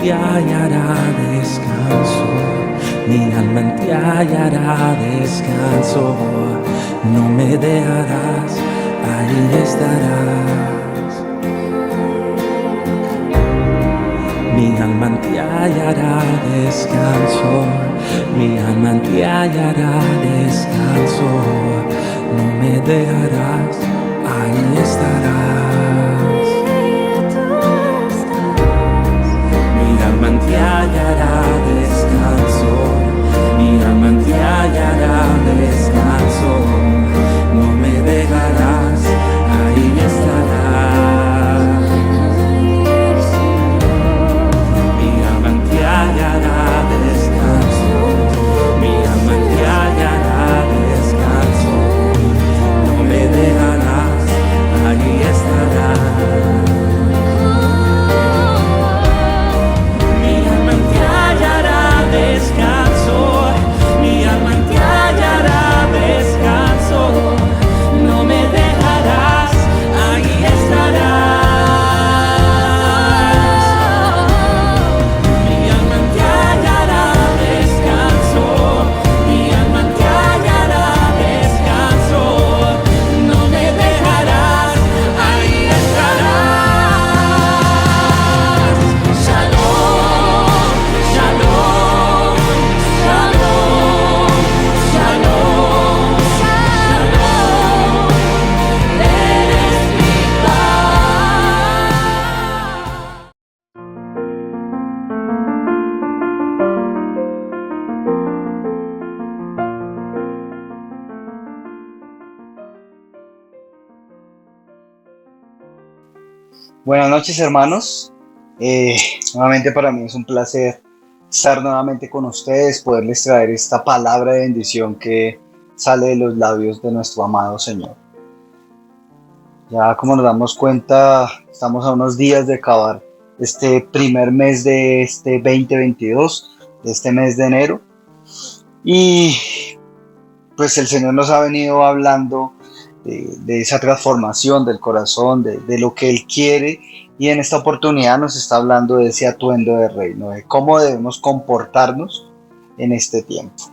ti hallará descanso, mi alma en ti hallará descanso. No me dejarás, ahí estarás. Mi alma en ti hallará descanso, mi alma en ti hallará descanso. No me dejarás, ahí estarás. Mi alma en ti hallará descanso, mi alma en ti hallará descanso. No me dejarás, ahí estarás. Mi alma en ti hallará descanso, mi alma en ti hallará descanso. No me dejarás, ahí estarás. Mi alma en ti hallará descanso, mi alma en ti hallará descanso. No me dejarás, ahí estarás. Mi alma en ti hallará descanso, mi alma en ti hallará descanso. No me dejarás, ahí estarás. Shalom, shalom, shalom, shalom, shalom. Eres mi paz. Buenas noches, hermanos. Nuevamente para mí es un placer estar nuevamente con ustedes, poderles traer esta palabra de bendición que sale de los labios de nuestro amado Señor. Ya como nos damos cuenta, estamos a unos días de acabar este primer mes de este 2022, de este mes de enero. Y pues el Señor nos ha venido hablando de esa transformación del corazón, de lo que Él quiere, y en esta oportunidad nos está hablando de ese atuendo de reino, de cómo debemos comportarnos en este tiempo.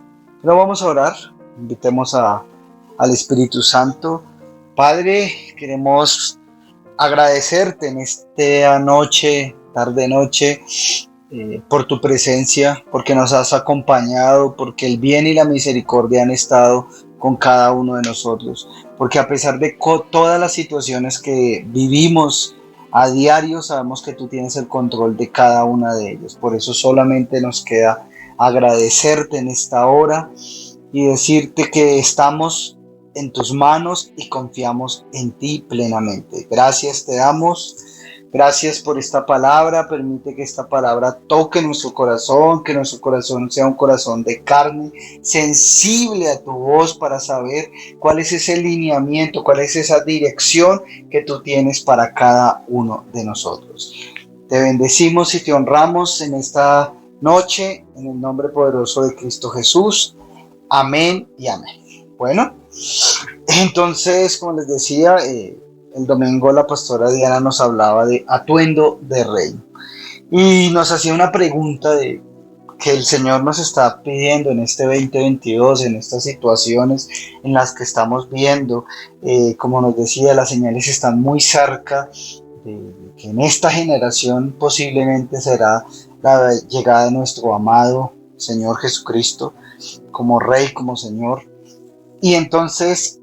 Pero vamos a orar, invitemos al Espíritu Santo. Padre, queremos agradecerte en esta noche, tarde-noche, por tu presencia, porque nos has acompañado, porque el bien y la misericordia han estado con cada uno de nosotros, porque a pesar de todas las situaciones que vivimos a diario, sabemos que tú tienes el control de cada una de ellas. Por eso solamente nos queda agradecerte en esta hora y decirte que estamos en tus manos y confiamos en ti plenamente. Gracias te damos. Gracias por esta palabra. Permite que esta palabra toque nuestro corazón, que nuestro corazón sea un corazón de carne, sensible a tu voz para saber cuál es ese lineamiento, cuál es esa dirección que tú tienes para cada uno de nosotros. Te bendecimos y te honramos en esta noche, en el nombre poderoso de Cristo Jesús. Amén y amén. Bueno, entonces, como les decía, el domingo la pastora Diana nos hablaba de atuendo de reino y nos hacía una pregunta de que el Señor nos está pidiendo en este 2022, en estas situaciones en las que estamos viendo. Como nos decía, las señales están muy cerca de que en esta generación posiblemente será la llegada de nuestro amado Señor Jesucristo como Rey, como Señor. Y entonces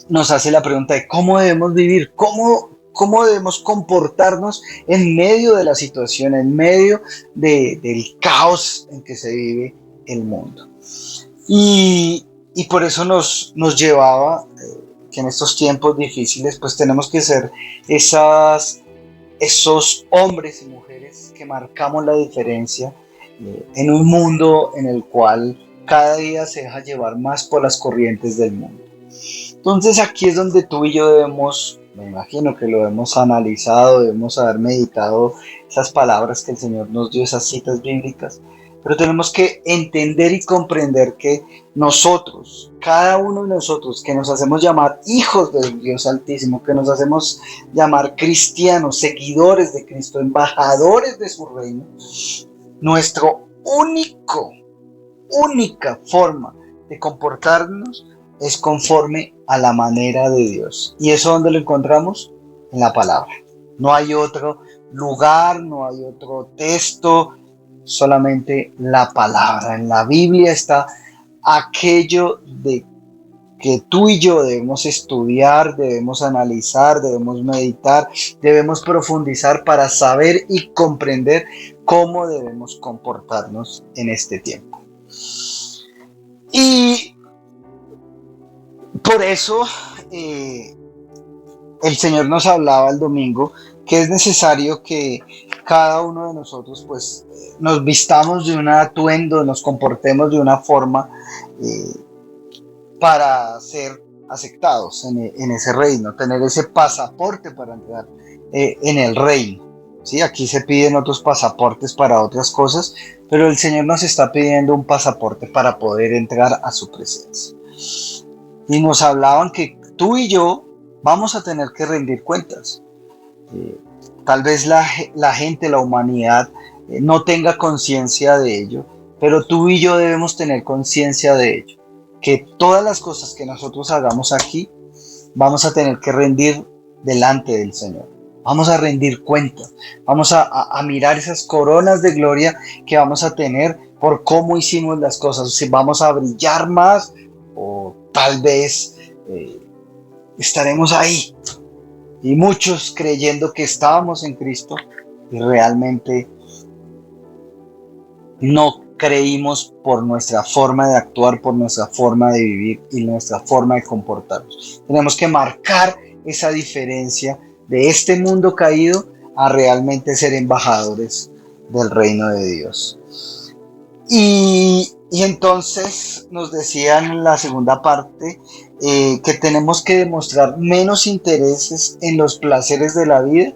nos hace la pregunta de cómo debemos vivir, cómo debemos comportarnos en medio de la situación, en medio del caos en que se vive el mundo. Y por eso nos llevaba que en estos tiempos difíciles pues tenemos que ser esos hombres y mujeres que marcamos la diferencia en un mundo en el cual cada día se deja llevar más por las corrientes del mundo. Entonces aquí es donde tú y yo debemos, me imagino que lo hemos analizado, debemos haber meditado esas palabras que el Señor nos dio, esas citas bíblicas, pero tenemos que entender y comprender que nosotros, cada uno de nosotros, que nos hacemos llamar hijos del Dios Altísimo, que nos hacemos llamar cristianos, seguidores de Cristo, embajadores de su reino, nuestro única forma de comportarnos es conforme a la manera de Dios. ¿Y eso dónde lo encontramos? En la palabra. No hay otro lugar, no hay otro texto, solamente la palabra. En la Biblia está aquello de que tú y yo debemos estudiar, debemos analizar, debemos meditar, debemos profundizar para saber y comprender cómo debemos comportarnos en este tiempo. Y por eso el Señor nos hablaba el domingo que es necesario que cada uno de nosotros pues nos vistamos de un atuendo, nos comportemos de una forma para ser aceptados en ese reino, tener ese pasaporte para entrar en el reino. ¿Sí? Aquí se piden otros pasaportes para otras cosas, pero el Señor nos está pidiendo un pasaporte para poder entrar a su presencia. Y nos hablaban que tú y yo vamos a tener que rendir cuentas. Tal vez la gente, la humanidad, no tenga conciencia de ello, pero tú y yo debemos tener conciencia de ello. Que todas las cosas que nosotros hagamos aquí, vamos a tener que rendir delante del Señor. Vamos a rendir cuentas. Vamos a mirar esas coronas de gloria que vamos a tener por cómo hicimos las cosas. Si vamos a brillar más o tal vez estaremos ahí. Y muchos creyendo que estábamos en Cristo y realmente no creímos por nuestra forma de actuar, por nuestra forma de vivir y nuestra forma de comportarnos. Tenemos que marcar esa diferencia de este mundo caído a realmente ser embajadores del reino de Dios. Y entonces nos decían en la segunda parte que tenemos que demostrar menos intereses en los placeres de la vida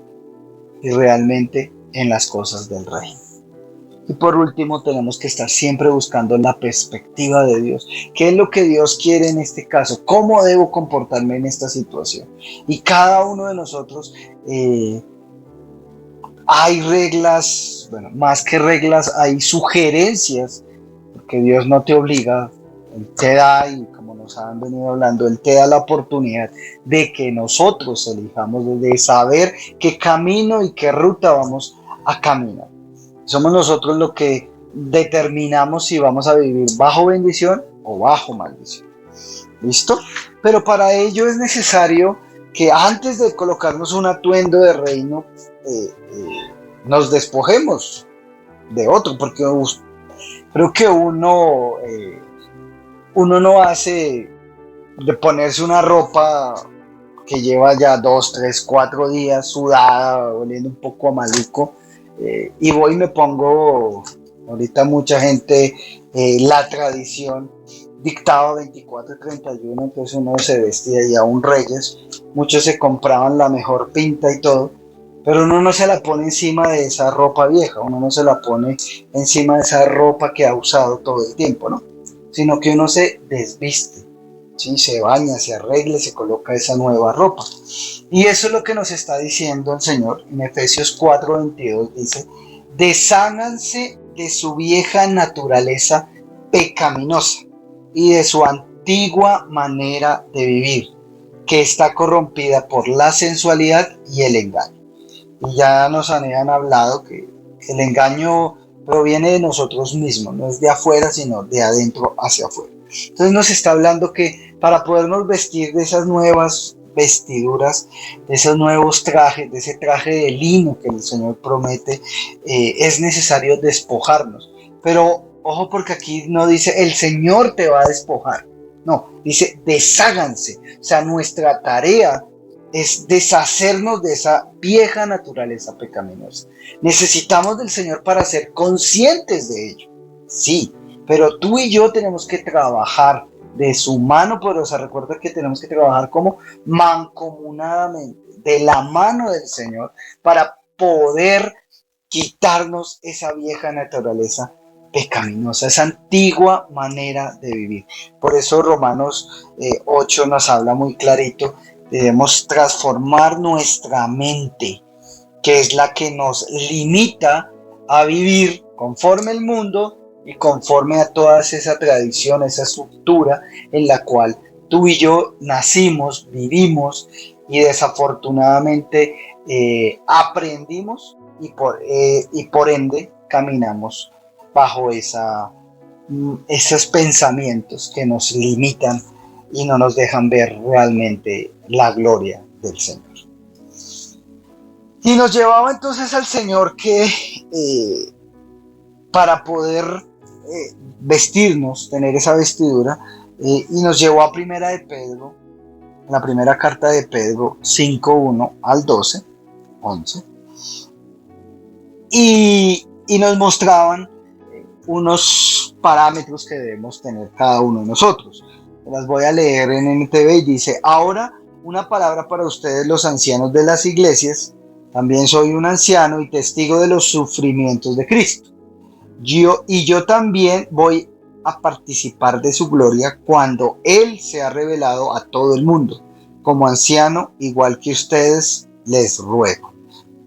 y realmente en las cosas del reino. Y por último, tenemos que estar siempre buscando la perspectiva de Dios. ¿Qué es lo que Dios quiere en este caso? ¿Cómo debo comportarme en esta situación? Y cada uno de nosotros, hay reglas, bueno, más que reglas, hay sugerencias, porque Dios no te obliga, Él te da, y como nos han venido hablando, Él te da la oportunidad de que nosotros elijamos, de saber qué camino y qué ruta vamos a caminar. Somos nosotros los que determinamos si vamos a vivir bajo bendición o bajo maldición. ¿Listo? Pero para ello es necesario que antes de colocarnos un atuendo de reino, nos despojemos de otro, porque creo que uno no hace de ponerse una ropa que lleva ya 2, 3, 4 días sudada, oliendo un poco a maluco, y voy y me pongo, ahorita mucha gente, la tradición dictaba 24 y 31, entonces uno se vestía ya un Reyes, muchos se compraban la mejor pinta y todo, pero uno no se la pone encima de esa ropa vieja, uno no se la pone encima de esa ropa que ha usado todo el tiempo, ¿no? Sino que uno se desviste, ¿sí? Se baña, se arregla, se coloca esa nueva ropa. Y eso es lo que nos está diciendo el Señor en Efesios 4:22, dice: desháganse de su vieja naturaleza pecaminosa y de su antigua manera de vivir, que está corrompida por la sensualidad y el engaño. Y ya nos han hablado que el engaño proviene de nosotros mismos, no es de afuera, sino de adentro hacia afuera. Entonces nos está hablando que para podernos vestir de esas nuevas vestiduras, de esos nuevos trajes, de ese traje de lino que el Señor promete, es necesario despojarnos. Pero ojo, porque aquí no dice el Señor te va a despojar, no, dice desháganse. O sea, nuestra tarea es deshacernos de esa vieja naturaleza pecaminosa. Necesitamos del Señor para ser conscientes de ello, sí, pero tú y yo tenemos que trabajar de su mano poderosa. Recuerda que tenemos que trabajar como mancomunadamente, de la mano del Señor, para poder quitarnos esa vieja naturaleza pecaminosa, esa antigua manera de vivir. Por eso Romanos 8 nos habla muy clarito, debemos transformar nuestra mente, que es la que nos limita a vivir conforme el mundo y conforme a toda esa tradición, esa estructura en la cual tú y yo nacimos, vivimos y desafortunadamente aprendimos y por ende caminamos bajo esos pensamientos que nos limitan y no nos dejan ver realmente la gloria del Señor. Y nos llevaba entonces al Señor que para poder vestirnos, tener esa vestidura, y nos llevó a Primera de Pedro, la primera carta de Pedro 5:1 al 11, y nos mostraban unos parámetros que debemos tener cada uno de nosotros. Las voy a leer en NTV y dice: ahora una palabra para ustedes los ancianos de las iglesias. También soy un anciano y testigo de los sufrimientos de Cristo. Yo también voy a participar de su gloria cuando Él se ha revelado a todo el mundo. Como anciano, igual que ustedes, les ruego: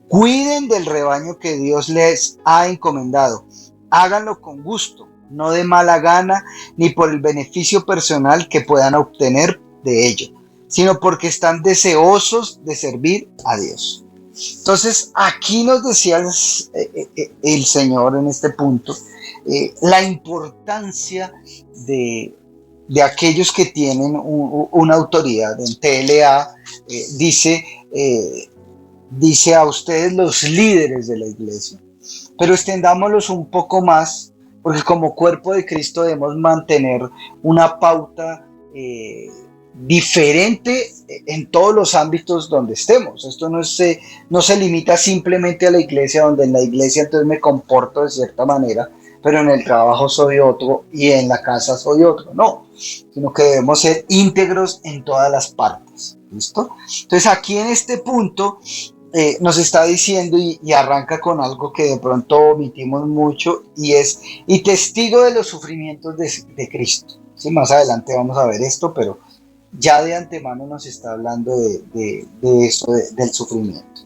cuiden del rebaño que Dios les ha encomendado. Háganlo con gusto, no de mala gana, ni por el beneficio personal que puedan obtener de ello, sino porque están deseosos de servir a Dios. Entonces, aquí nos decía el Señor en este punto la importancia de aquellos que tienen una autoridad. En TLA dice a ustedes los líderes de la iglesia, pero extendámoslos un poco más, porque como cuerpo de Cristo debemos mantener una pauta diferente en todos los ámbitos donde estemos. Esto no se limita simplemente a la iglesia, donde en la iglesia entonces me comporto de cierta manera, pero en el trabajo soy otro y en la casa soy otro. No, sino que debemos ser íntegros en todas las partes. ¿Listo? Entonces aquí en este punto nos está diciendo y arranca con algo que de pronto omitimos mucho, y es: y testigo de los sufrimientos de Cristo. Sí, más adelante vamos a ver esto, pero ya de antemano nos está hablando de eso, del sufrimiento.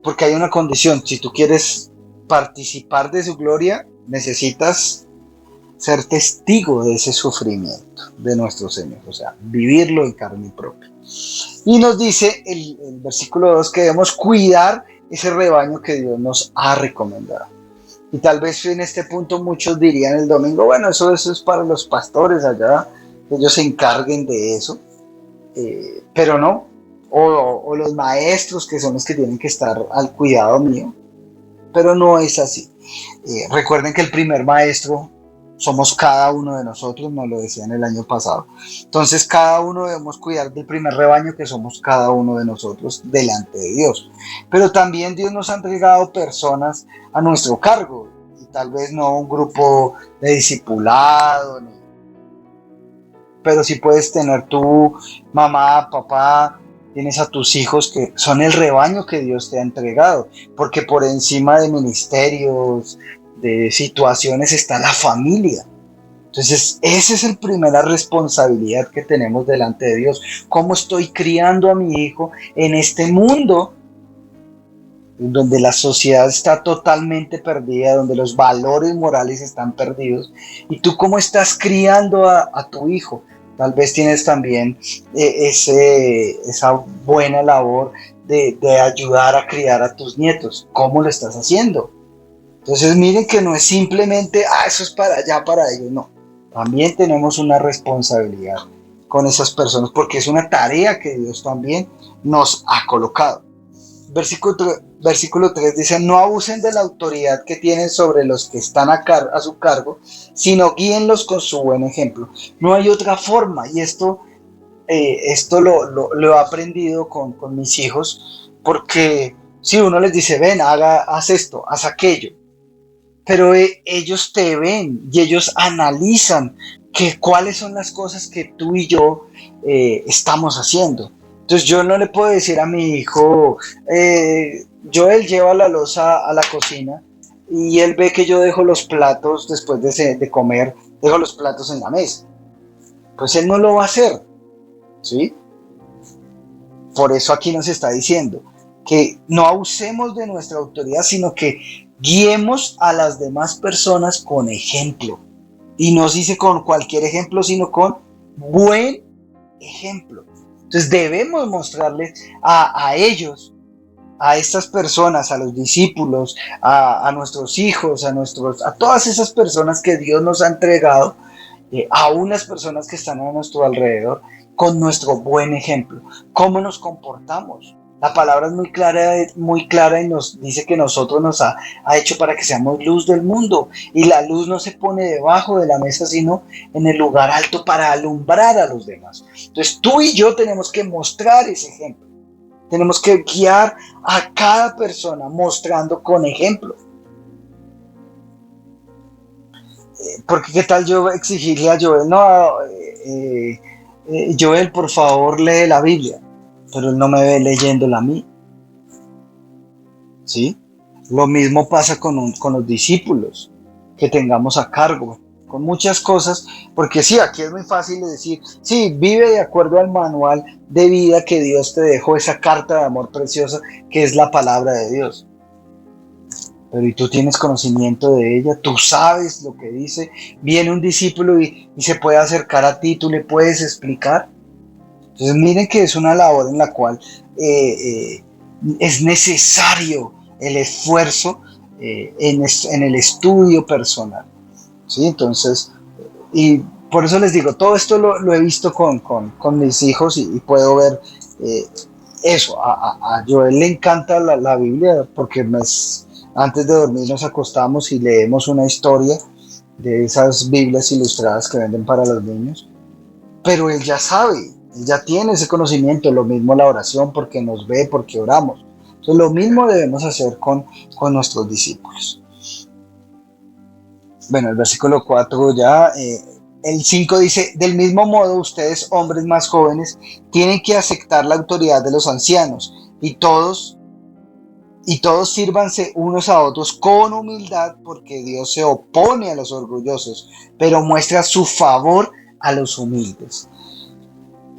Porque hay una condición: si tú quieres participar de su gloria, necesitas ser testigo de ese sufrimiento de nuestro Señor, o sea, vivirlo en carne propia. Y nos dice el versículo 2 que debemos cuidar ese rebaño que Dios nos ha recomendado. Y tal vez en este punto muchos dirían el domingo: bueno, eso es para los pastores allá, que ellos se encarguen de eso, pero no, o los maestros, que son los que tienen que estar al cuidado mío, pero no es así. Recuerden que el primer maestro somos cada uno de nosotros, nos lo decían el año pasado. Entonces cada uno debemos cuidar del primer rebaño, que somos cada uno de nosotros delante de Dios. Pero también Dios nos ha entregado personas a nuestro cargo, y tal vez no un grupo de discipulado, pero sí puedes tener tu mamá, papá, tienes a tus hijos que son el rebaño que Dios te ha entregado, porque por encima de ministerios, de situaciones, está la familia. Entonces, esa es la primera responsabilidad que tenemos delante de Dios. ¿Cómo estoy criando a mi hijo en este mundo donde la sociedad está totalmente perdida, donde los valores morales están perdidos? ¿Y tú cómo estás criando a tu hijo? Tal vez tienes también esa buena labor de ayudar a criar a tus nietos. ¿Cómo lo estás haciendo? Entonces miren que no es simplemente, eso es para allá, para ellos, no. También tenemos una responsabilidad con esas personas, porque es una tarea que Dios también nos ha colocado. Versículo 3 dice: no abusen de la autoridad que tienen sobre los que están a su cargo, sino guíenlos con su buen ejemplo. No hay otra forma, y esto lo he aprendido con mis hijos, porque si uno les dice: ven, haz esto, haz aquello, pero ellos te ven y ellos analizan cuáles son las cosas que tú y yo estamos haciendo. Entonces yo no le puedo decir a mi hijo: Joel, lleva la loza a la cocina, y él ve que yo dejo los platos después de comer, dejo los platos en la mesa. Pues él no lo va a hacer, ¿sí? Por eso aquí nos está diciendo que no abusemos de nuestra autoridad, sino que guiemos a las demás personas con ejemplo. Y no se dice con cualquier ejemplo, sino con buen ejemplo. Entonces debemos mostrarles a ellos, a estas personas, a los discípulos, a nuestros hijos, a todas esas personas que Dios nos ha entregado, a unas personas que están a nuestro alrededor, con nuestro buen ejemplo. ¿Cómo nos comportamos? La palabra es muy clara y nos dice que nosotros nos ha hecho para que seamos luz del mundo. Y la luz no se pone debajo de la mesa, sino en el lugar alto para alumbrar a los demás. Entonces tú y yo tenemos que mostrar ese ejemplo. Tenemos que guiar a cada persona mostrando con ejemplo. Porque qué tal yo exigirle a Joel, no, Joel, por favor, lee la Biblia, pero él no me ve leyéndola a mí, ¿sí? Lo mismo pasa con los discípulos que tengamos a cargo, con muchas cosas, porque sí, aquí es muy fácil de decir, sí, vive de acuerdo al manual de vida que Dios te dejó, esa carta de amor preciosa que es la palabra de Dios. Pero y tú tienes conocimiento de ella, tú sabes lo que dice, viene un discípulo y se puede acercar a ti, tú le puedes explicar. Entonces miren que es una labor en la cual es necesario el esfuerzo en el estudio personal, ¿sí? Entonces, y por eso les digo, todo esto lo he visto con mis hijos y puedo ver eso. A Joel le encanta la Biblia porque antes de dormir nos acostamos y leemos una historia de esas Biblias ilustradas que venden para los niños, pero él ya sabe, él ya tiene ese conocimiento, lo mismo la oración porque nos ve, porque oramos. Entonces lo mismo debemos hacer con nuestros discípulos. Bueno, el versículo 4 ya, el 5 dice, del mismo modo ustedes, hombres más jóvenes, tienen que aceptar la autoridad de los ancianos y todos sírvanse unos a otros con humildad, porque Dios se opone a los orgullosos, pero muestra su favor a los humildes.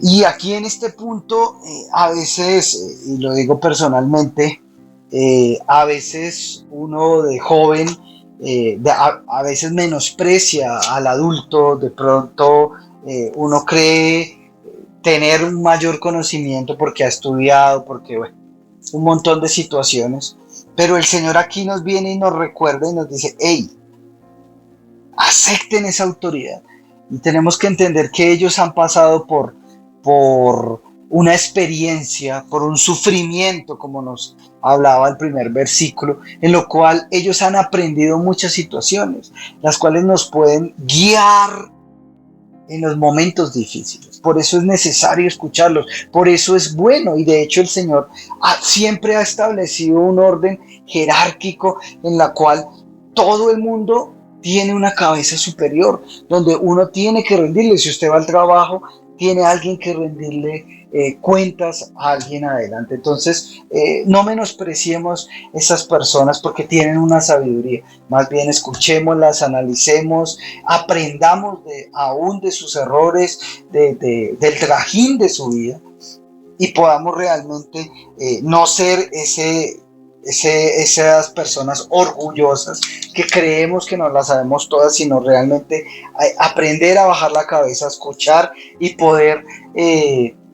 Y aquí en este punto, a veces, y lo digo personalmente, a veces uno de joven, a veces menosprecia al adulto, de pronto uno cree tener un mayor conocimiento porque ha estudiado, porque bueno, un montón de situaciones, pero el Señor aquí nos viene y nos recuerda y nos dice, hey, acepten esa autoridad. Y tenemos que entender que ellos han pasado por una experiencia, por un sufrimiento, como nos hablaba el primer versículo, en lo cual ellos han aprendido muchas situaciones, las cuales nos pueden guiar en los momentos difíciles. Por eso es necesario escucharlos, por eso es bueno, y de hecho el Señor siempre ha establecido un orden jerárquico en la cual todo el mundo tiene una cabeza superior, donde uno tiene que rendirle. Si usted va al trabajo, tiene alguien que rendirle cuentas a alguien adelante. Entonces, no menospreciemos esas personas porque tienen una sabiduría. Más bien escuchémoslas, analicemos, aprendamos aún de sus errores, del trajín de su vida, y podamos realmente no ser esas personas orgullosas que creemos que nos las sabemos todas, sino realmente aprender a bajar la cabeza, escuchar y poder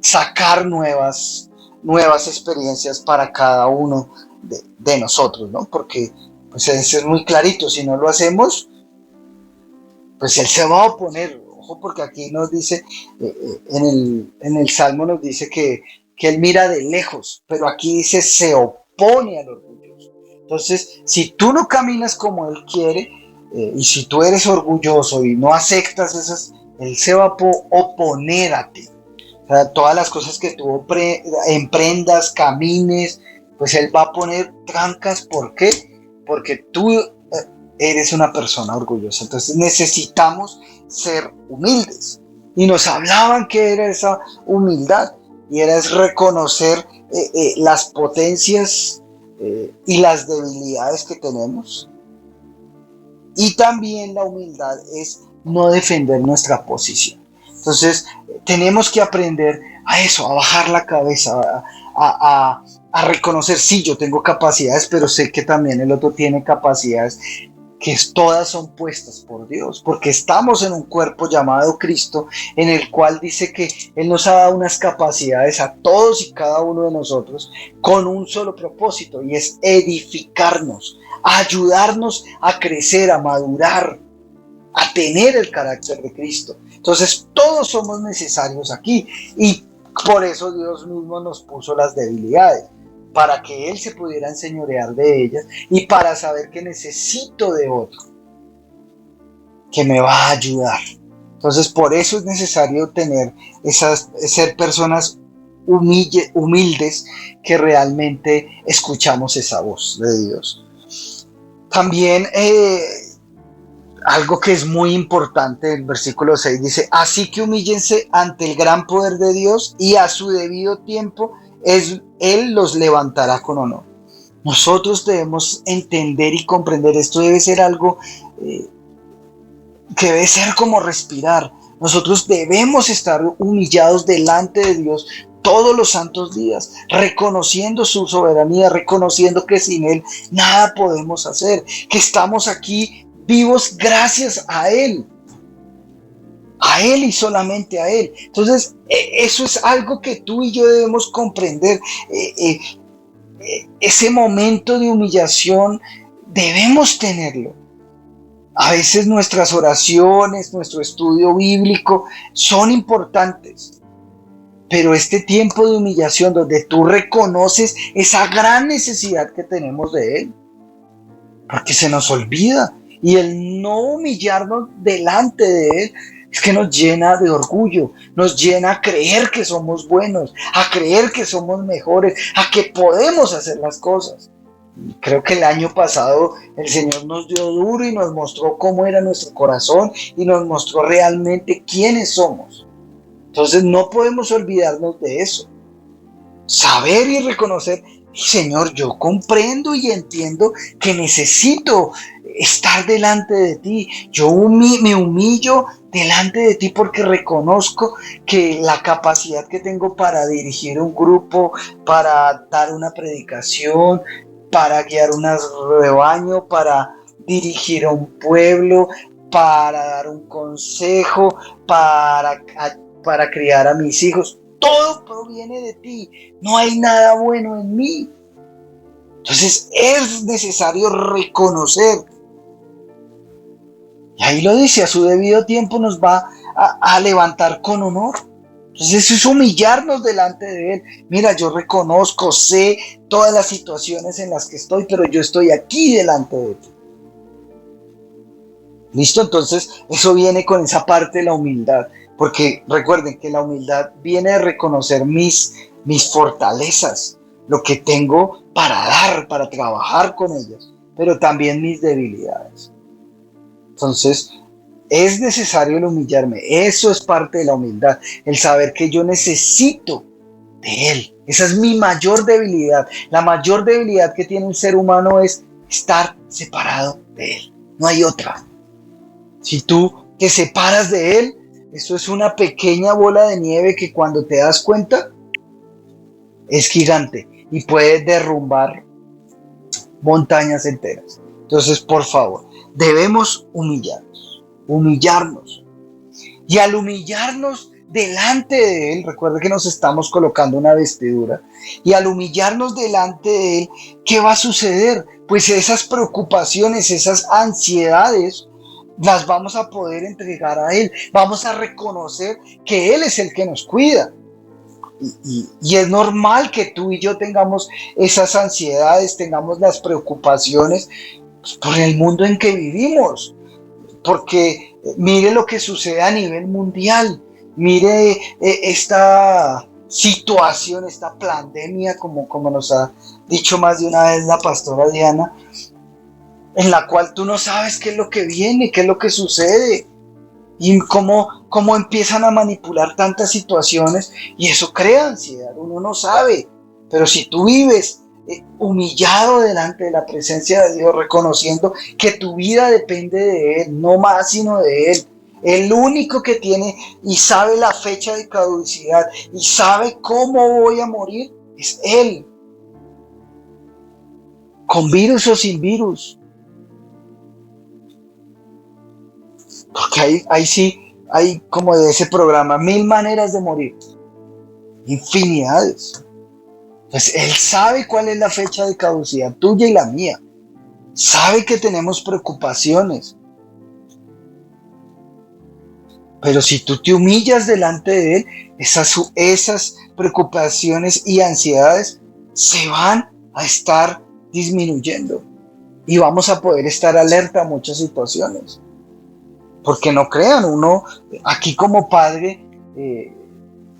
sacar nuevas experiencias para cada uno de nosotros, ¿no? Porque pues eso es muy clarito, si no lo hacemos, pues Él se va a oponer. Ojo, porque aquí nos dice, en el Salmo nos dice que Él mira de lejos, pero aquí dice se opone al orgulloso. Entonces, si tú no caminas como Él quiere, y si tú eres orgulloso y no aceptas esas, Él se va a oponer a ti. O sea, todas las cosas que tú emprendas, camines, pues Él va a poner trancas. ¿Por qué? Porque tú eres una persona orgullosa. Entonces necesitamos ser humildes. Y nos hablaban que era esa humildad, y era reconocer las potencias y las debilidades que tenemos, Y también la humildad es no defender nuestra posición. Entonces, tenemos que aprender a eso, a bajar la cabeza, a reconocer, sí, yo tengo capacidades, pero sé que también el otro tiene capacidades, que todas son puestas por Dios, porque estamos en un cuerpo llamado Cristo, en el cual dice que Él nos ha dado unas capacidades a todos y cada uno de nosotros con un solo propósito, y es edificarnos, ayudarnos a crecer, a madurar, a tener el carácter de Cristo. Entonces todos somos necesarios aquí, y por eso Dios mismo nos puso las debilidades, para que Él se pudiera enseñorear de ellas y para saber que necesito de otro que me va a ayudar. Entonces por eso es necesario ser personas humildes, que realmente escuchamos esa voz de Dios. También algo que es muy importante, el versículo 6 dice: así que humíllense ante el gran poder de Dios, y a su debido tiempo Él los levantará con honor. Nosotros debemos entender y comprender, esto debe ser algo que debe ser como respirar. Nosotros debemos estar humillados delante de Dios todos los santos días, reconociendo su soberanía, reconociendo que sin Él nada podemos hacer, que estamos aquí vivos gracias a Él y solamente a Él. Entonces, eso es algo que tú y yo debemos comprender. Ese momento de humillación debemos tenerlo. A veces nuestras oraciones, nuestro estudio bíblico son importantes, pero este tiempo de humillación donde tú reconoces esa gran necesidad que tenemos de Él, porque se nos olvida, y el no humillarnos delante de Él es que nos llena de orgullo, nos llena a creer que somos buenos, a creer que somos mejores, a que podemos hacer las cosas. Y creo que el año pasado el Señor nos dio duro y nos mostró cómo era nuestro corazón y nos mostró realmente quiénes somos. Entonces no podemos olvidarnos de eso. Saber y reconocer: Señor, yo comprendo y entiendo que necesito estar delante de ti. Yo me humillo delante de ti porque reconozco que la capacidad que tengo para dirigir un grupo, para dar una predicación, para guiar un rebaño, para dirigir a un pueblo, para dar un consejo, para criar a mis hijos, todo proviene de ti. No hay nada bueno en mí. Entonces es necesario reconocer. Y ahí lo dice: a su debido tiempo nos va a levantar con honor. Entonces eso es humillarnos delante de Él. Mira, yo reconozco, sé todas las situaciones en las que estoy, pero yo estoy aquí delante de ti. ¿Listo? Entonces eso viene con esa parte de la humildad. Porque recuerden que la humildad viene de reconocer mis fortalezas, lo que tengo para dar, para trabajar con ellas, pero también mis debilidades. Entonces, es necesario el humillarme. Eso es parte de la humildad, el saber que yo necesito de Él. Esa es mi mayor debilidad. La mayor debilidad que tiene un ser humano es estar separado de Él. No hay otra. Si tú te separas de Él, eso es una pequeña bola de nieve que cuando te das cuenta es gigante y puede derrumbar montañas enteras. Entonces, por favor, debemos humillarnos. Y al humillarnos delante de Él, recuerda que nos estamos colocando una vestidura, y al humillarnos delante de Él, ¿qué va a suceder? Pues esas preocupaciones, esas ansiedades, las vamos a poder entregar a Él. Vamos a reconocer que Él es el que nos cuida. Y es normal que tú y yo tengamos esas ansiedades, tengamos las preocupaciones, pues, por el mundo en que vivimos. Porque mire lo que sucede a nivel mundial. Mire esta situación, esta pandemia, como nos ha dicho más de una vez la pastora Diana, en la cual tú no sabes qué es lo que viene, qué es lo que sucede, y cómo empiezan a manipular tantas situaciones, y eso crea ansiedad. Uno no sabe, pero si tú vives humillado delante de la presencia de Dios, reconociendo que tu vida depende de Él, no más sino de Él. El único que tiene y sabe la fecha de caducidad y sabe cómo voy a morir es Él. Con virus o sin virus. Porque ahí sí, hay como de ese programa, 1000 maneras de morir. Infinidades. Pues Él sabe cuál es la fecha de caducidad tuya y la mía. Sabe que tenemos preocupaciones. Pero si tú te humillas delante de Él, esas preocupaciones y ansiedades se van a estar disminuyendo. Y vamos a poder estar alerta a muchas situaciones. Porque no crean, uno aquí como padre,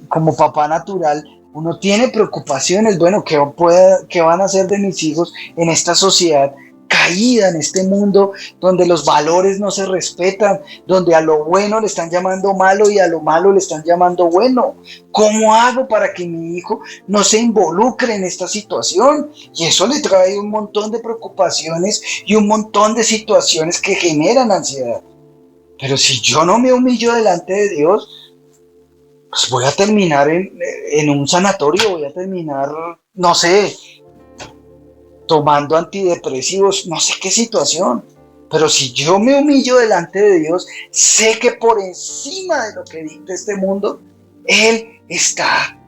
como papá natural, uno tiene preocupaciones. Bueno, ¿qué van a hacer de mis hijos en esta sociedad caída, en este mundo donde los valores no se respetan, donde a lo bueno le están llamando malo y a lo malo le están llamando bueno? ¿Cómo hago para que mi hijo no se involucre en esta situación? Y eso le trae un montón de preocupaciones y un montón de situaciones que generan ansiedad. Pero si yo no me humillo delante de Dios, pues voy a terminar en un sanatorio, voy a terminar, no sé, tomando antidepresivos, no sé qué situación. Pero si yo me humillo delante de Dios, sé que por encima de lo que dicta este mundo, Él está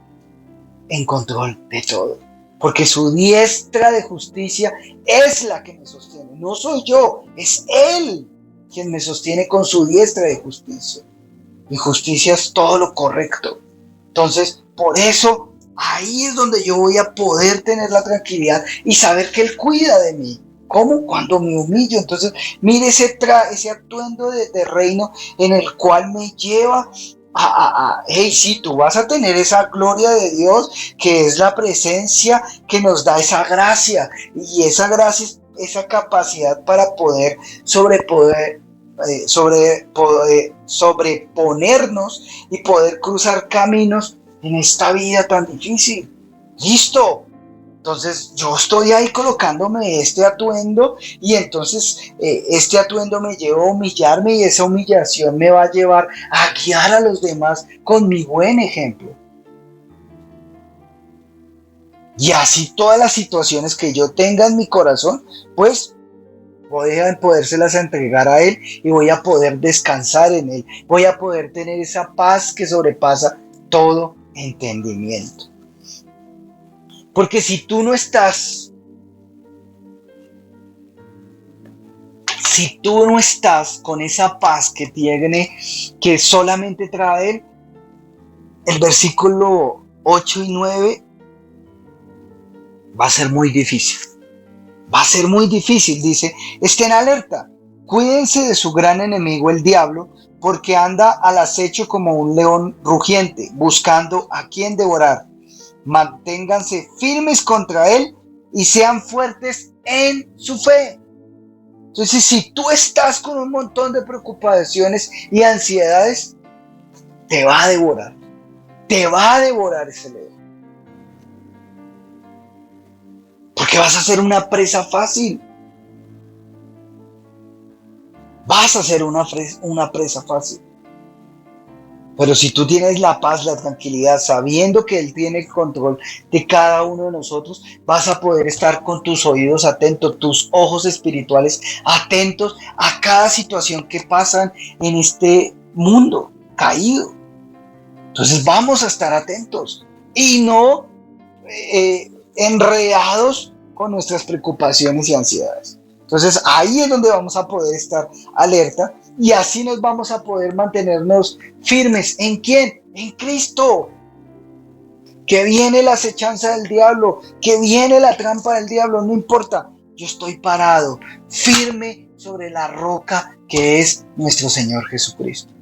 en control de todo. Porque su diestra de justicia es la que me sostiene. No soy yo, es Él quien me sostiene con su diestra de justicia. Y justicia es todo lo correcto. Entonces, por eso, ahí es donde yo voy a poder tener la tranquilidad y saber que Él cuida de mí. ¿Cómo? Cuando me humillo. Entonces, mire ese atuendo de reino en el cual me lleva hey, sí, tú vas a tener esa gloria de Dios, que es la presencia que nos da esa gracia. Y esa gracia es esa capacidad para poder sobreponernos y poder cruzar caminos en esta vida tan difícil. ¡Listo! Entonces yo estoy ahí colocándome este atuendo y entonces este atuendo me lleva a humillarme y esa humillación me va a llevar a guiar a los demás con mi buen ejemplo. Y así todas las situaciones que yo tenga en mi corazón, pues voy a podérselas entregar a Él y voy a poder descansar en Él. Voy a poder tener esa paz que sobrepasa todo entendimiento. Porque si tú no estás con esa paz que tiene, que solamente trae Él, el versículo 8 y 9 va a ser muy difícil. Va a ser muy difícil, dice, estén alerta, cuídense de su gran enemigo el diablo, porque anda al acecho como un león rugiente, buscando a quien devorar. Manténganse firmes contra él y sean fuertes en su fe. Entonces, si tú estás con un montón de preocupaciones y ansiedades, te va a devorar ese león. Porque vas a ser una presa fácil. Vas a ser una presa fácil. Pero si tú tienes la paz, la tranquilidad, sabiendo que Él tiene el control de cada uno de nosotros, vas a poder estar con tus oídos atentos, tus ojos espirituales atentos a cada situación que pasan en este mundo caído. Entonces vamos a estar atentos y no enredados con nuestras preocupaciones y ansiedades. Entonces ahí es donde vamos a poder estar alerta y así nos vamos a poder mantenernos firmes. ¿En quién? En Cristo. Que viene la acechanza del diablo, que viene la trampa del diablo, no importa. Yo estoy parado, firme sobre la roca que es nuestro Señor Jesucristo.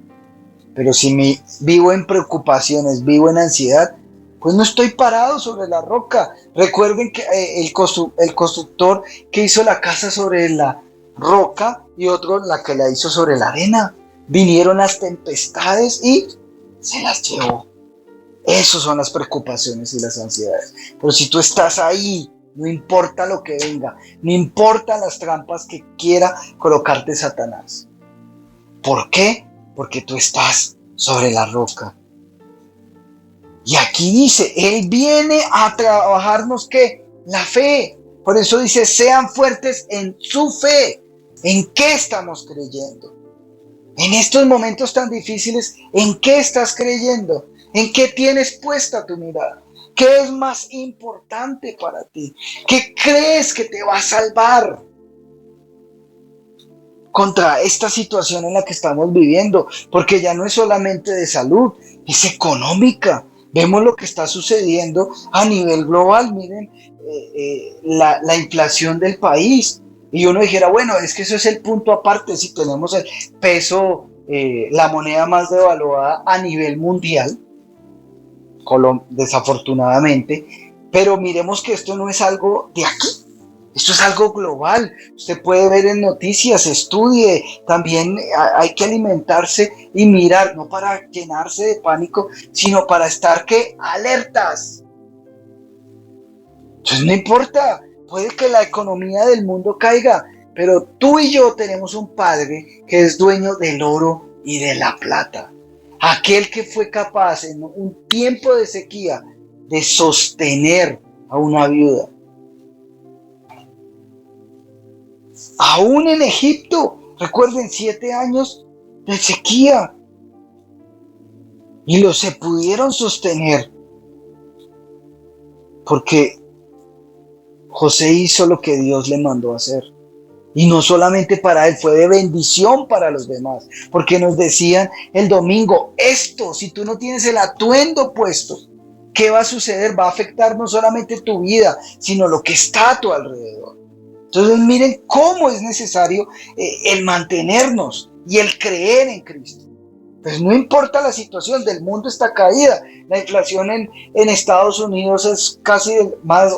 Pero si vivo en preocupaciones, vivo en ansiedad, pues no estoy parado sobre la roca. Recuerden que el constructor que hizo la casa sobre la roca y otro la que la hizo sobre la arena. Vinieron las tempestades y se las llevó. Esas son las preocupaciones y las ansiedades. Pero si tú estás ahí No importa lo que venga, no importa las trampas que quiera colocarte Satanás. ¿Por qué? Porque tú estás sobre la roca. Y aquí dice, Él viene a trabajarnos, ¿qué? La fe. Por eso dice, sean fuertes en su fe. ¿En qué estamos creyendo? En estos momentos tan difíciles, ¿en qué estás creyendo? ¿En qué tienes puesta tu mirada? ¿Qué es más importante para ti? ¿Qué crees que te va a salvar contra esta situación en la que estamos viviendo? Porque ya no es solamente de salud, es económica. Vemos lo que está sucediendo a nivel global. Miren la inflación del país. Y uno dijera, bueno, es que eso es el punto aparte. Si tenemos el peso, la moneda más devaluada a nivel mundial, desafortunadamente, pero miremos que esto no es algo de aquí, esto es algo global. Usted puede ver en noticias, estudie, también hay que alimentarse y mirar, no para llenarse de pánico, sino para estar ¿qué? Alertas. Entonces no importa, puede que la economía del mundo caiga, pero tú y yo tenemos un Padre que es dueño del oro y de la plata. Aquel que fue capaz en un tiempo de sequía de sostener a una viuda. Aún en Egipto, recuerden, 7 años de sequía. Y se pudieron sostener porque José hizo lo que Dios le mandó hacer. Y no solamente para él, fue de bendición para los demás. Porque nos decían el domingo, esto, si tú no tienes el atuendo puesto, ¿qué va a suceder? Va a afectar no solamente tu vida, sino lo que está a tu alrededor. Entonces miren cómo es necesario el mantenernos y el creer en Cristo. Pues no importa la situación, del mundo está caída. La inflación en Estados Unidos es casi más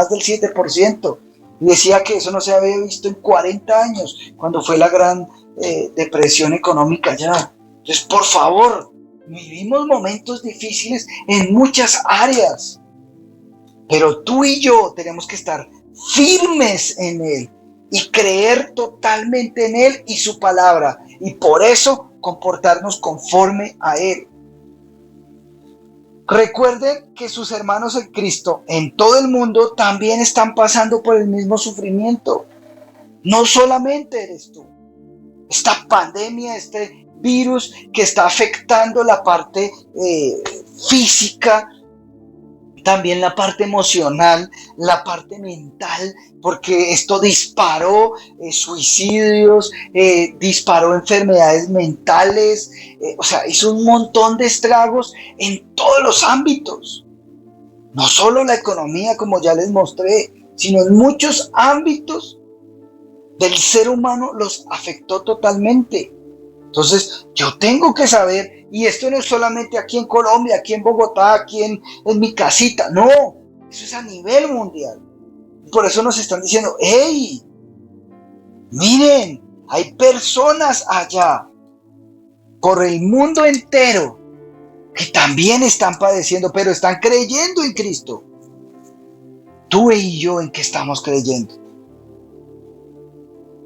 del 7%. Y decía que eso no se había visto en 40 años, cuando fue la gran depresión económica ya. Entonces, por favor, vivimos momentos difíciles en muchas áreas. Pero tú y yo tenemos que estar firmes en Él y creer totalmente en Él y su palabra. Y por eso comportarnos conforme a Él. Recuerden que sus hermanos en Cristo en todo el mundo también están pasando por el mismo sufrimiento. No solamente eres tú. Esta pandemia, este virus que está afectando la parte física, también la parte emocional, la parte mental, porque esto disparó suicidios, disparó enfermedades mentales, hizo un montón de estragos en todos los ámbitos. No solo la economía, como ya les mostré, sino en muchos ámbitos del ser humano los afectó totalmente. Entonces, yo tengo que saber, y esto no es solamente aquí en Colombia, aquí en Bogotá, aquí en mi casita, no, eso es a nivel mundial. Por eso nos están diciendo, hey, miren, hay personas allá, por el mundo entero, que también están padeciendo, pero están creyendo en Cristo. Tú y yo, ¿en qué estamos creyendo?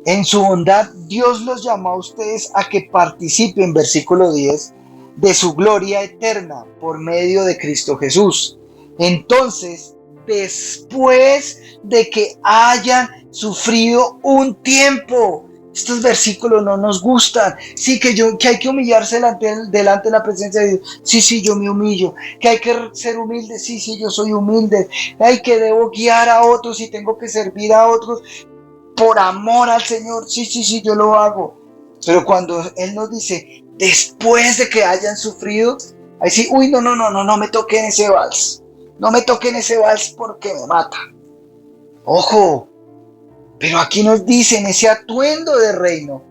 En su bondad, Dios los llamó a ustedes a que participen, versículo 10, de su gloria eterna por medio de Cristo Jesús. Entonces, después de que hayan sufrido un tiempo, estos versículos no nos gustan. Sí, que hay que humillarse delante de la presencia de Dios. Sí, yo me humillo. Que hay que ser humilde. Sí, yo soy humilde. Hay que debo guiar a otros y tengo que servir a otros por amor al Señor. Sí, yo lo hago. Pero cuando Él nos dice, después de que hayan sufrido, ahí sí, no me toquen ese vals. No me toquen ese vals porque me matan. Ojo, pero aquí nos dicen, ese atuendo de reino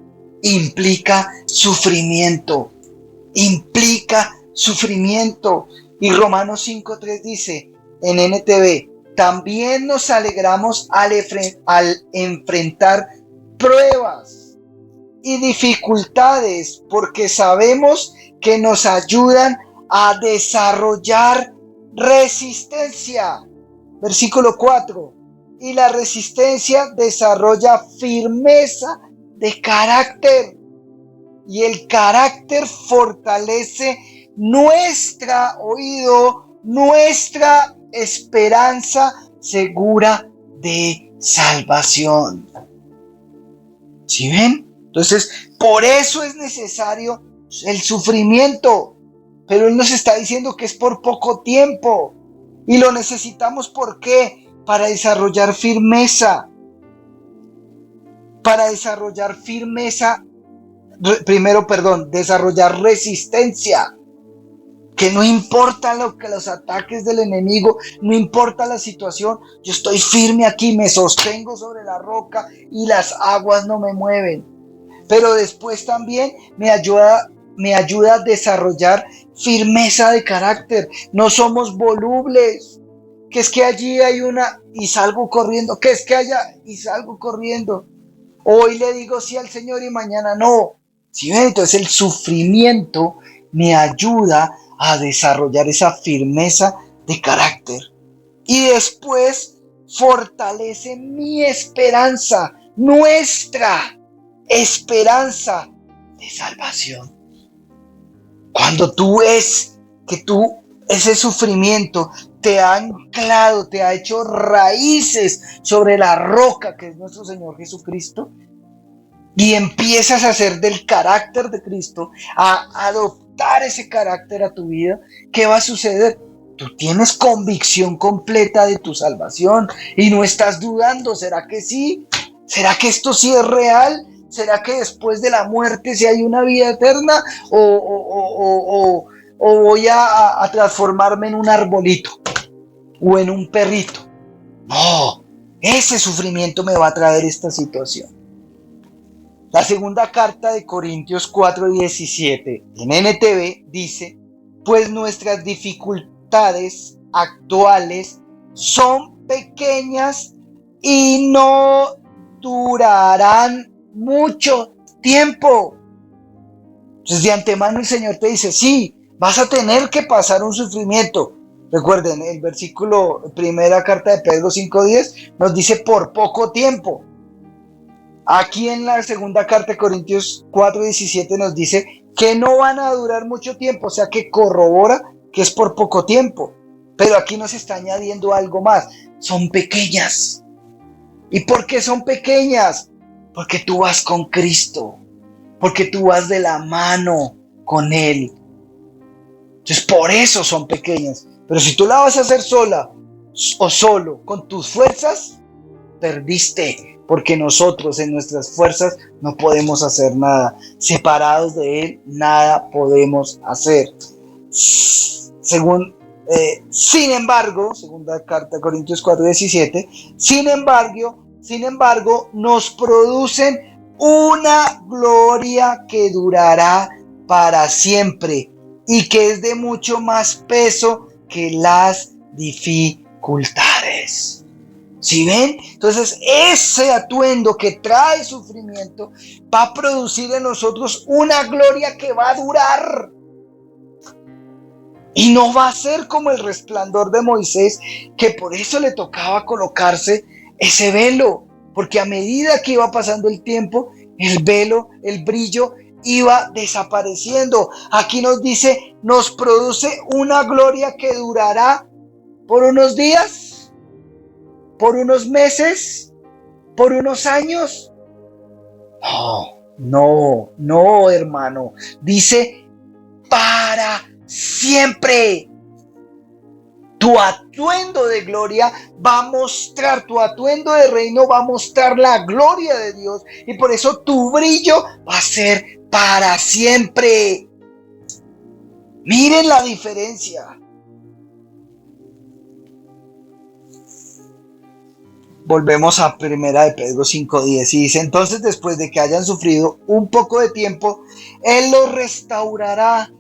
implica sufrimiento. Implica sufrimiento. Y Romanos 5:3 dice en NTV, también nos alegramos al enfrentar pruebas y dificultades, porque sabemos que nos ayudan a desarrollar resistencia. Versículo 4. y la resistencia desarrolla firmeza de carácter. Y el carácter fortalece nuestra esperanza segura de salvación. ¿Sí ven? Entonces, por eso es necesario el sufrimiento. Pero Él nos está diciendo que es por poco tiempo. Y lo necesitamos, ¿por qué? Para desarrollar firmeza. Desarrollar resistencia. Que no importa los ataques del enemigo, no importa la situación, yo estoy firme aquí, me sostengo sobre la roca y las aguas no me mueven. Pero después también me ayuda a desarrollar firmeza de carácter. No somos volubles. Que es que allí hay una y salgo corriendo. Que es que allá y salgo corriendo. Hoy le digo sí al Señor y mañana no. ¿Sí ven? Entonces el sufrimiento me ayuda a desarrollar esa firmeza de carácter. Y después fortalece mi esperanza, nuestra esperanza de salvación. Cuando tú ves que ese sufrimiento te ha anclado, te ha hecho raíces sobre la roca que es nuestro Señor Jesucristo, y empiezas a hacer del carácter de Cristo, a adoptar ese carácter a tu vida, ¿qué va a suceder? Tú tienes convicción completa de tu salvación y no estás dudando. ¿Será que sí? ¿Será que esto sí es real? ¿Será que después de la muerte sí hay una vida eterna? ¿O voy a transformarme en un arbolito o en un perrito? No, ese sufrimiento me va a traer esta situación. La segunda carta de Corintios 4:17 en NTV dice: pues nuestras dificultades actuales son pequeñas y no durarán mucho tiempo. Entonces de antemano el Señor te dice, sí, vas a tener que pasar un sufrimiento. Recuerden, el versículo, primera carta de Pedro 5:10 nos dice por poco tiempo. Aquí en la segunda carta de Corintios 4:17 nos dice que no van a durar mucho tiempo, o sea que corrobora que es por poco tiempo. Pero aquí nos está añadiendo algo más, son pequeñas. ¿Y por qué son pequeñas? Porque tú vas con Cristo, porque tú vas de la mano con Él. Entonces por eso son pequeñas. Pero si tú la vas a hacer sola o solo con tus fuerzas, perdiste. Porque nosotros en nuestras fuerzas no podemos hacer nada. Separados de Él, nada podemos hacer. Sin embargo, segunda carta de Corintios 4:17, sin embargo, nos producen una gloria que durará para siempre y que es de mucho más peso que las dificultades. ¿Sí ven? Entonces ese atuendo que trae sufrimiento va a producir en nosotros una gloria que va a durar. Y no va a ser como el resplandor de Moisés, que por eso le tocaba colocarse ese velo, porque a medida que iba pasando el tiempo, el velo, el brillo iba desapareciendo. Aquí nos dice, nos produce una gloria que durará por unos días, por unos meses, por unos años. No, hermano. Dice, para siempre. Tu atuendo de gloria va a mostrar, tu atuendo de reino va a mostrar la gloria de Dios. Y por eso tu brillo va a ser para siempre. Miren la diferencia. Volvemos a primera de Pedro 5:10 y dice, entonces después de que hayan sufrido un poco de tiempo, Él los restaurará,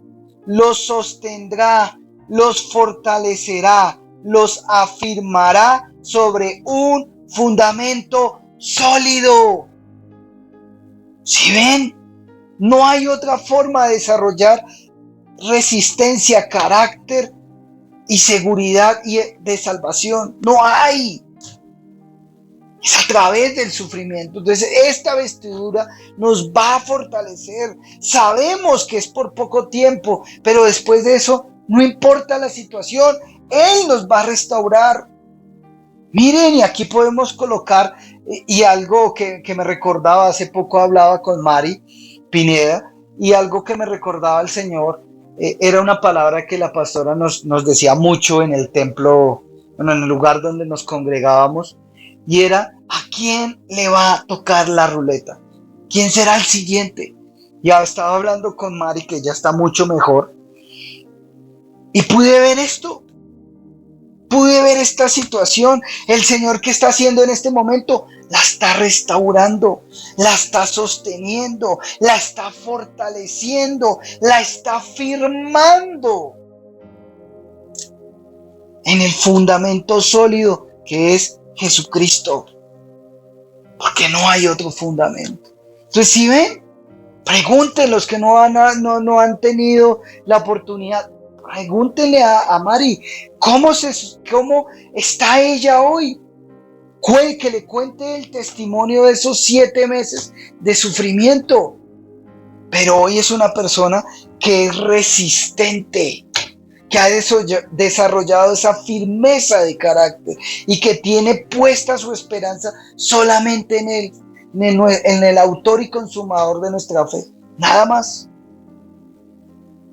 los sostendrá, los fortalecerá, los afirmará sobre un fundamento sólido. ¿Sí ven? No hay otra forma de desarrollar resistencia, carácter y seguridad y de salvación. No hay. Es a través del sufrimiento. Entonces, esta vestidura nos va a fortalecer. Sabemos que es por poco tiempo, pero después de eso, no importa la situación, Él nos va a restaurar. Miren, y aquí podemos colocar, y algo que me recordaba, hace poco hablaba con Mari Pineda, y algo que me recordaba el Señor, era una palabra que la pastora nos decía mucho en el templo, bueno, en el lugar donde nos congregábamos, y era: ¿a quién le va a tocar la ruleta? ¿Quién será el siguiente? Ya estaba hablando con Mari, que ya está mucho mejor, y pude ver esto. Pude ver esta situación. El Señor, ¿qué está haciendo en este momento? La está restaurando, la está sosteniendo, la está fortaleciendo, la está firmando en el fundamento sólido que es Jesucristo, porque no hay otro fundamento. Entonces, si ven, pregunten los que no han tenido la oportunidad. Pregúntenle a Mari, ¿cómo está ella hoy? Que le cuente el testimonio de esos 7 meses de sufrimiento. Pero hoy es una persona que es resistente, que ha desarrollado esa firmeza de carácter y que tiene puesta su esperanza solamente en el autor y consumador de nuestra fe. Nada más.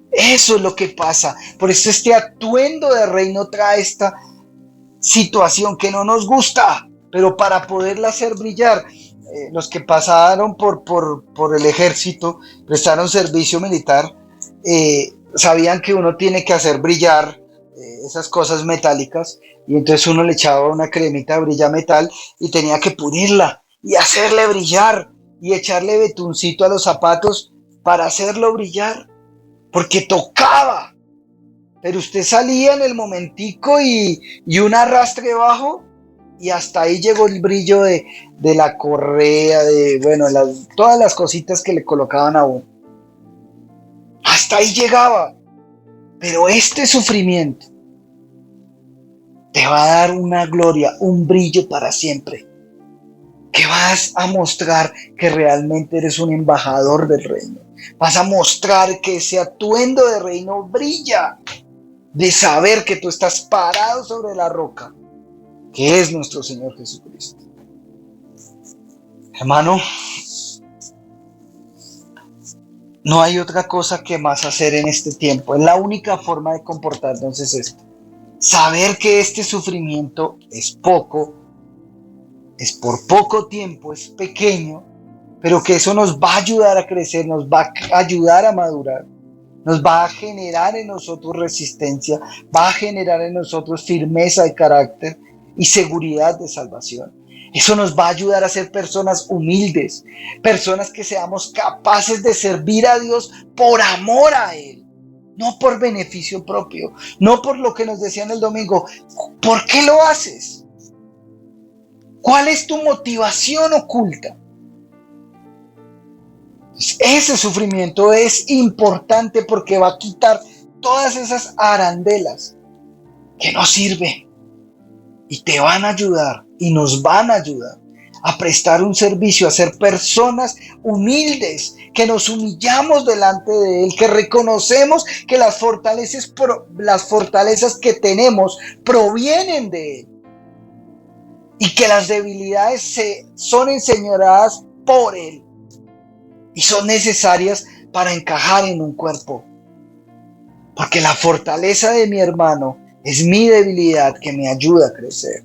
Eso es lo que pasa. Por eso este atuendo de reino trae esta situación que no nos gusta, pero para poderla hacer brillar, los que pasaron por el ejército, prestaron servicio militar, sabían que uno tiene que hacer brillar esas cosas metálicas, y entonces uno le echaba una cremita brilla metal y tenía que pulirla y hacerle brillar y echarle betuncito a los zapatos para hacerlo brillar. Porque tocaba, pero usted salía en el momentico y un arrastre bajo, y hasta ahí llegó el brillo de la correa, todas las cositas que le colocaban a uno. Hasta ahí llegaba. Pero este sufrimiento te va a dar una gloria, un brillo para siempre, que vas a mostrar que realmente eres un embajador del reino. Vas a mostrar que ese atuendo de reino brilla, de saber que tú estás parado sobre la roca, que es nuestro Señor Jesucristo. Hermano, no hay otra cosa que más hacer en este tiempo. Es la única forma de comportarnos, es esto: saber que este sufrimiento es poco, es por poco tiempo, es pequeño, pero que eso nos va a ayudar a crecer, nos va a ayudar a madurar, nos va a generar en nosotros resistencia, va a generar en nosotros firmeza de carácter y seguridad de salvación. Eso nos va a ayudar a ser personas humildes, personas que seamos capaces de servir a Dios por amor a Él, no por beneficio propio, no por lo que nos decían el domingo. ¿Por qué lo haces? ¿Cuál es tu motivación oculta? Ese sufrimiento es importante porque va a quitar todas esas arandelas que no sirven y te van a ayudar y nos van a ayudar a prestar un servicio, a ser personas humildes, que nos humillamos delante de Él, que reconocemos que las fortalezas que tenemos provienen de Él y que las debilidades son enseñoreadas por Él y son necesarias para encajar en un cuerpo. Porque la fortaleza de mi hermano es mi debilidad que me ayuda a crecer.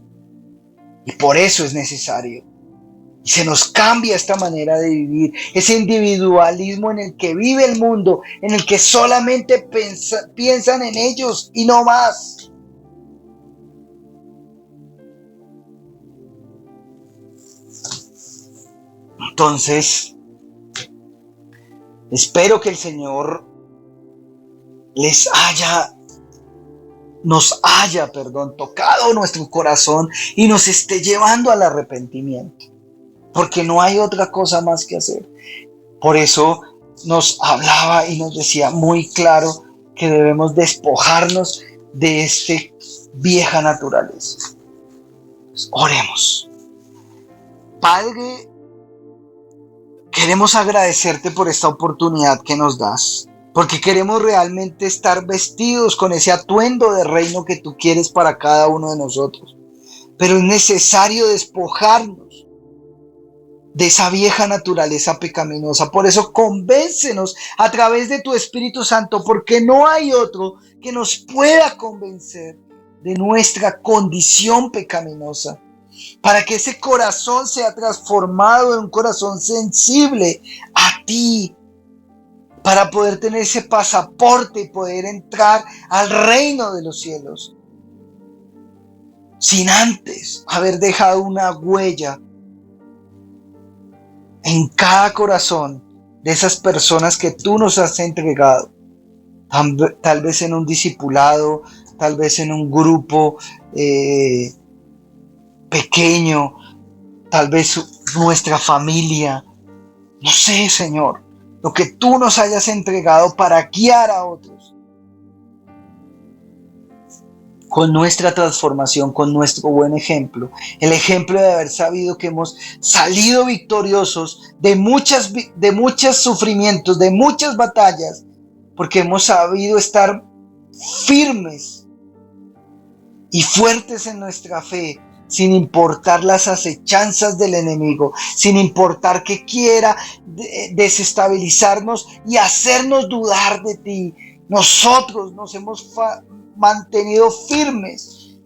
Y por eso es necesario. Y se nos cambia esta manera de vivir, ese individualismo en el que vive el mundo, en el que solamente piensan en ellos y no más. Entonces, espero que el Señor nos haya tocado nuestro corazón y nos esté llevando al arrepentimiento, porque no hay otra cosa más que hacer. Por eso nos hablaba y nos decía muy claro que debemos despojarnos de esta vieja naturaleza. Oremos. Padre, queremos agradecerte por esta oportunidad que nos das, porque queremos realmente estar vestidos con ese atuendo de reino que tú quieres para cada uno de nosotros. Pero es necesario despojarnos de esa vieja naturaleza pecaminosa. Por eso convéncenos a través de tu Espíritu Santo, porque no hay otro que nos pueda convencer de nuestra condición pecaminosa, para que ese corazón sea transformado en un corazón sensible a ti, para poder tener ese pasaporte y poder entrar al reino de los cielos, sin antes haber dejado una huella en cada corazón de esas personas que tú nos has entregado, tal vez en un discipulado, tal vez en un grupo pequeño, tal vez nuestra familia. No sé, Señor, lo que tú nos hayas entregado para guiar a otros con nuestra transformación, con nuestro buen ejemplo, el ejemplo de haber sabido que hemos salido victoriosos de muchos sufrimientos, de muchas batallas, porque hemos sabido estar firmes y fuertes en nuestra fe, sin importar las acechanzas del enemigo, sin importar que quiera desestabilizarnos y hacernos dudar de ti. Nosotros nos hemos mantenido firmes,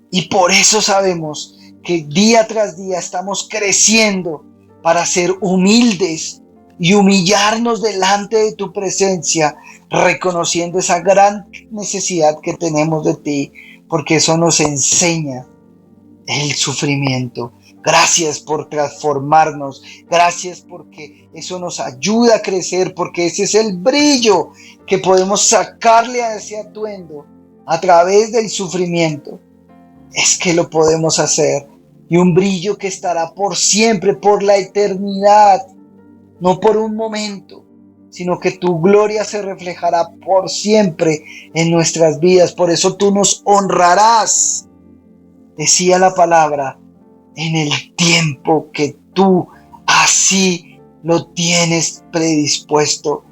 y por eso sabemos que día tras día estamos creciendo para ser humildes y humillarnos delante de tu presencia, reconociendo esa gran necesidad que tenemos de ti, porque eso nos enseña el sufrimiento. Gracias por transformarnos, gracias porque eso nos ayuda a crecer, porque ese es el brillo que podemos sacarle a ese atuendo a través del sufrimiento. Es que lo podemos hacer, y un brillo que estará por siempre, por la eternidad, no por un momento, sino que tu gloria se reflejará por siempre en nuestras vidas. Por eso tú nos honrarás, decía la palabra, en el tiempo que tú así lo tienes predispuesto,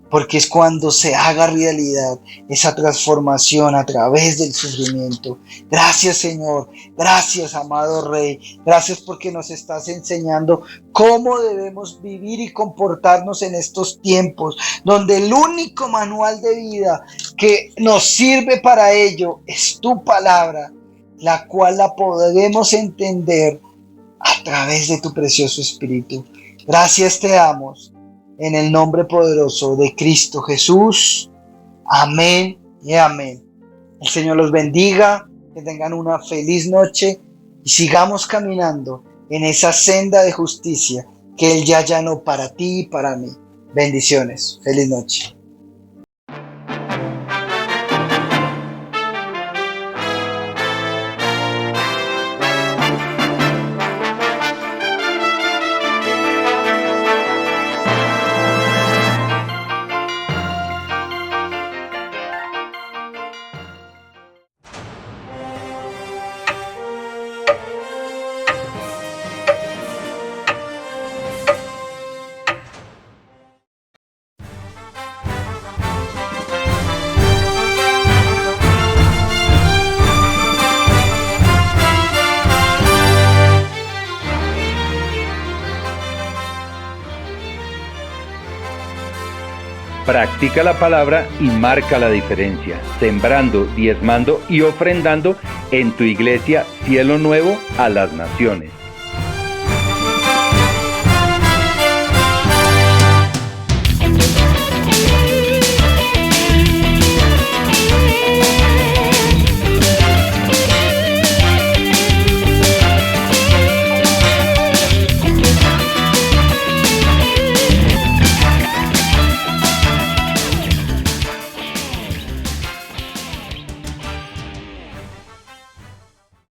porque es cuando se haga realidad esa transformación a través del sufrimiento. Gracias, Señor, gracias, amado Rey, gracias porque nos estás enseñando cómo debemos vivir y comportarnos en estos tiempos, donde el único manual de vida que nos sirve para ello es tu palabra, la cual la podemos entender a través de tu precioso Espíritu. Gracias te damos en el nombre poderoso de Cristo Jesús. Amén y amén. El Señor los bendiga, que tengan una feliz noche y sigamos caminando en esa senda de justicia que Él ya allanó para ti y para mí. Bendiciones. Feliz noche. Practica la palabra y marca la diferencia, sembrando, diezmando y ofrendando en tu iglesia Cielo Nuevo a las Naciones.